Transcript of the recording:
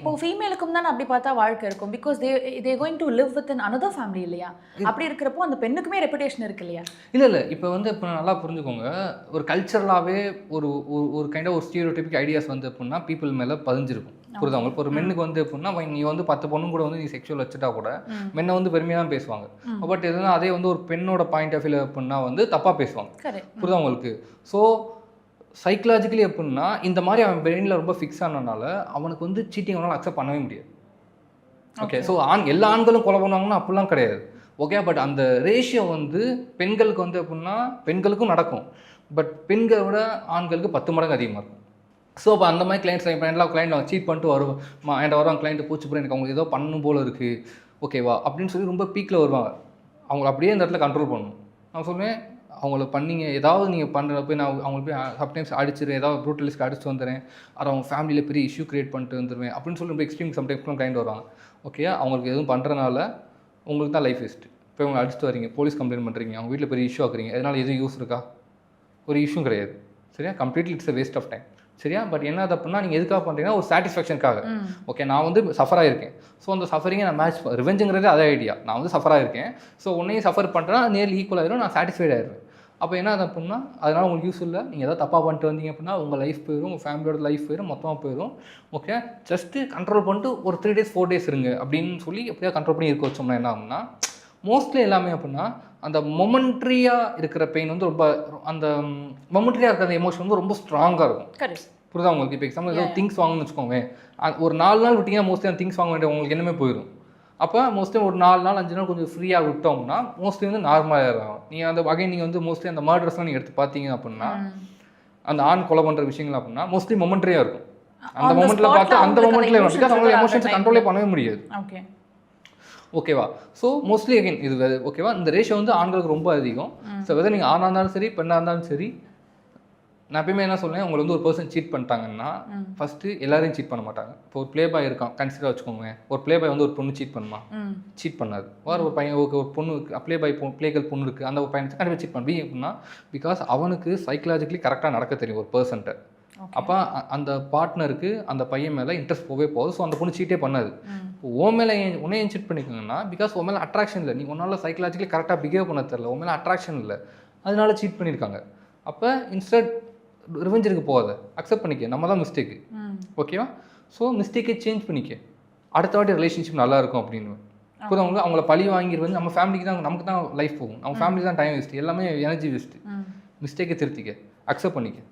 இப்போ ஃபீமேலுக்கும் தான் அப்படி பார்த்தா வாழ்க்கை இருக்கும். Because they going to live with in another family இல்லையா? அப்படி இருக்கிறப்போ அந்த பெண்ணுக்குமே ரெப்புடேஷன் இருக்கு இல்லையா? இல்லை இப்போ வந்து இப்போ நல்லா புரிஞ்சுக்கோங்க. ஒரு கல்ச்சரலாகவே ஒரு ஒரு கைண்ட் ஆஃப் ஒரு ஸ்டீரியோடைபிக் ஐடியாஸ் வந்து எப்படின்னா பீப்புள் மேலே பதிஞ்சிருக்கும். புரியுதா உங்களுக்கு? ஒரு மென்னுக்கு வந்து எப்படின்னா நீ வந்து 10 பொண்ணு கூட வந்து நீ செக்ஷுவல் வச்சுட்டா கூட மென்னை வந்து பெருமையாக தான் பேசுவாங்க. பட் எதுனா அதே வந்து ஒரு பெண்ணோட பாயிண்ட் ஆஃப் வியூ எப்படின்னா வந்து தப்பாக பேசுவாங்க. புரியுதா உங்களுக்கு? ஸோ சைக்கலாஜிக்கலி எப்படின்னா இந்த மாதிரி அவன் பிரெயினில் ரொம்ப ஃபிக்ஸ் ஆனனால அவனுக்கு வந்து சீட்டிங் அவனால் அக்செப்ட் பண்ணவே முடியாது. ஓகே, ஸோ எல்லா ஆண்களும் கொலை பண்ணுவாங்கன்னா அப்படிலாம் கிடையாது. ஓகே, பட் அந்த ரேஷியோ வந்து பெண்களுக்கு வந்து எப்படின்னா பெண்களுக்கும் நடக்கும். பட் பெண்களை விட ஆண்களுக்கு 10 மடங்கு அதிகமாக இருக்கும். ஸோ அப்போ அந்த மாதிரி கிளைண்ட்ஸ் எல்லாம் கிளைண்ட் அவங்க சீட் பண்ணிட்டு வருவோம் என்கிட்ட வருவாங்க கிளைண்ட்டு பூச்சி போய் எனக்கு அவங்க ஏதோ பண்ணணும் போல் இருக்குது ஓகேவா அப்படின்னு சொல்லி ரொம்ப பீக்கில் வருவாங்க. அவங்கள அப்படியே இந்த இடத்துல கண்ட்ரோல் பண்ணணும். நான் சொல்லுவேன் அவங்கள பண்ணிங்க ஏதாவது நீங்கள் பண்ணுற போய் நான் அவங்களுக்கு போய் சம்டைம்ஸ் அடிச்சிடுறேன், ஏதாவது ப்ரூட்டலிஸ்க்கு அடிச்சு வந்துடுறேன், அது அவங்க ஃபேமிலியில் பெரிய இஷ்யூ க்ரியேட் பண்ணிட்டு வந்துடுவேன் அப்படின்னு சொல்லி ரொம்ப எக்ஸ்ட்ரீம் சம்டைம்ஸ்லாம் கிளைண்ட் வருவாங்க. ஓகே, அவங்களுக்கு எதுவும் பண்ணுறனால உங்களுக்கு தான் லைஃப் வேஸ்ட்டு. இப்போ அவங்க அடிச்சுட்டு வரீங்க, போலீஸ் கம்ப்ளைண்ட் பண்ணுறீங்க, அவங்க வீட்டில் பெரிய இஷ்யூ ஆக்குறீங்க, அதனால் எதுவும் யூஸ் இருக்கா? ஒரு இஷ்யூ கிடையாது. சரியா? Completely it's a waste of time. சரியா? பட் என்ன அப்படின்னா நீங்கள் எதுக்காக பண்ணுறீங்கன்னா ஒரு சாட்டிஸ்ஃபேக்ஷனுக்காக. ஓகே, நான் வந்து சஃபராக இருக்கேன். ஸோ அந்த சஃபரிங்கை நான் மேட்ச் ரிவெஞ்சுங்கிறது அதே ஐடியா. நான் வந்து சஃபராக இருக்கேன், ஸோ உன்னையும் சஃபர் பண்ணுறேன்னா நேரில் ஈக்குவல் ஆகிடும், நான் சாட்டிஸ்ஃபைட் ஆகிடுவேன். அப்போ என்ன அப்படின்னா அதனால் உங்களுக்கு யூஸ் இல்லை. நீங்கள் எதாவது தப்பாக பண்ணிட்டு வந்தீங்க அப்படின்னா உங்கள் லைஃப் போயிடும், உங்கள் ஃபேமிலியோட லைஃப் போயிடும், மொத்தமாக போயிடும். ஓகே, ஜஸ்ட்டு கண்ட்ரோல் பண்ணிட்டு ஒரு 3 days 4 days இருங்க அப்படின்னு சொல்லி எப்படியா கண்ட்ரோல் பண்ணி இருக்க வச்சோம்னா என்ன ஆகும்னா மோஸ்ட்லி எல்லாமே அப்படின்னா அந்த மொமெண்ட்ரியாக இருக்கிற பெயின் வந்து ரொம்ப அந்த மொமெண்ட்ரியாக இருக்கிற அந்த எமோஷன் வந்து ரொம்ப ஸ்ட்ராங்காக இருக்கும். புரியுதா உங்களுக்கு? இப்போ எக்ஸாம்பிள் ஏதோ திங்ஸ் வாங்கணும்னு வச்சுக்கோங்க, ஒரு 4 நாள் விட்டிங்கன்னா மோஸ்ட்லி அந்த திங்ஸ் வாங்க வேண்டிய உங்களுக்கு என்னமே போயிடும். அப்போ மோஸ்ட்லி ஒரு 4 நாள் 5 நாள் கொஞ்சம் ஃப்ரீயாக விட்டோம்னா மோஸ்ட்லி வந்து நார்மலாக இருக்கும். நீங்கள் அந்த வகை நீங்கள் வந்து மோஸ்ட்லி அந்த மர்டர்ஸ்லாம் நீங்கள் எடுத்து பார்த்தீங்க அப்படின்னா அந்த ஆண் கொலை பண்ணுற விஷயங்கள் அப்படின்னா மோஸ்ட்லி மொமெண்ட்ரியாக இருக்கும். அந்த மொமெண்ட்டில் பார்த்து அந்த மொமெண்ட்டில் பிகாஸ் அவங்க எமோஷன்ஸை கண்ட்ரோலே பண்ணவே முடியாது. ஓகேவா? ஸோ மோஸ்ட்லி அகைன் இது ஓகேவா இந்த ரேஷியோ வந்து ஆண்களுக்கு ரொம்ப அதிகம். ஸோ வெதர் நீங்கள் ஆணாக இருந்தாலும் சரி பெண்ணாக இருந்தாலும் சரி, நான் எப்பயுமே என்ன சொல்லுவேன், உங்களை வந்து ஒரு பர்சன் சீட் பண்ணிட்டாங்கன்னா ஃபஸ்ட்டு எல்லாரையும் சீட் பண்ண மாட்டாங்க. இப்போ ஒரு ப்ளே பாய் இருக்கான் கன்சிடர் வச்சுக்கோங்க, ஒரு ப்ளே பாய் வந்து ஒரு பொண்ணு சீட் பண்ணுமா? சீட் பண்ணாது. ஒரு பையன் ஒரு பொண்ணு ப்ளே பாய் ப்ளேகள் பொண்ணு இருக்குது, அந்த ஒரு பையன் கண்டிப்பாக சீட் பண்ண அப்படின்னா பிகாஸ் அவனுக்கு சைக்கலாஜிக்கலி கரெக்டாக நடக்க தெரியும் ஒரு பர்சன்ட்ட. அப்போ அந்த பார்ட்னருக்கு அந்த பையன் மேலே இன்ட்ரெஸ்ட் போகவே போகுது. ஸோ அந்த பொண்ணு சீட்டே பண்ணாது. இப்போ உன் மேலே உன்னை ஏன் சீட் பண்ணிக்கோங்கன்னா பிகாஸ் உன் மேலே அட்ராக்ஷன் இல்லை, நீ உன்னால் சைக்கலாஜிக்கலி கரெக்டாக பிஹேவ் பண்ண தெரியல, உன் மேலே அட்ராக்ஷன் இல்லை, அதனால சீட் பண்ணியிருக்காங்க. அப்போ இன்ஸ்டட் ரிவெஞ்சுக்கு போகாத, அக்செப்ட் பண்ணிக்க, நம்ம தான் மிஸ்டேக்கு. ஓகேவா? ஸோ மிஸ்டேக்கை சேஞ்ச் பண்ணிக்க, அடுத்த வாட்டி ரிலேஷன்ஷிப் நல்லா இருக்கும் அப்படின்னு. இப்போ அவங்கள பழி வாங்கிடுவது நம்ம ஃபேமிலிக்கு தான், நமக்கு தான் லைஃப் போகும், நம்ம ஃபேமிலிக்கு தான் டைம் வேஸ்ட்டு, எல்லாமே எனர்ஜி வேஸ்ட்டு. மிஸ்டேக்கை திருத்திக்க, அக்செப்ட் பண்ணிக்க.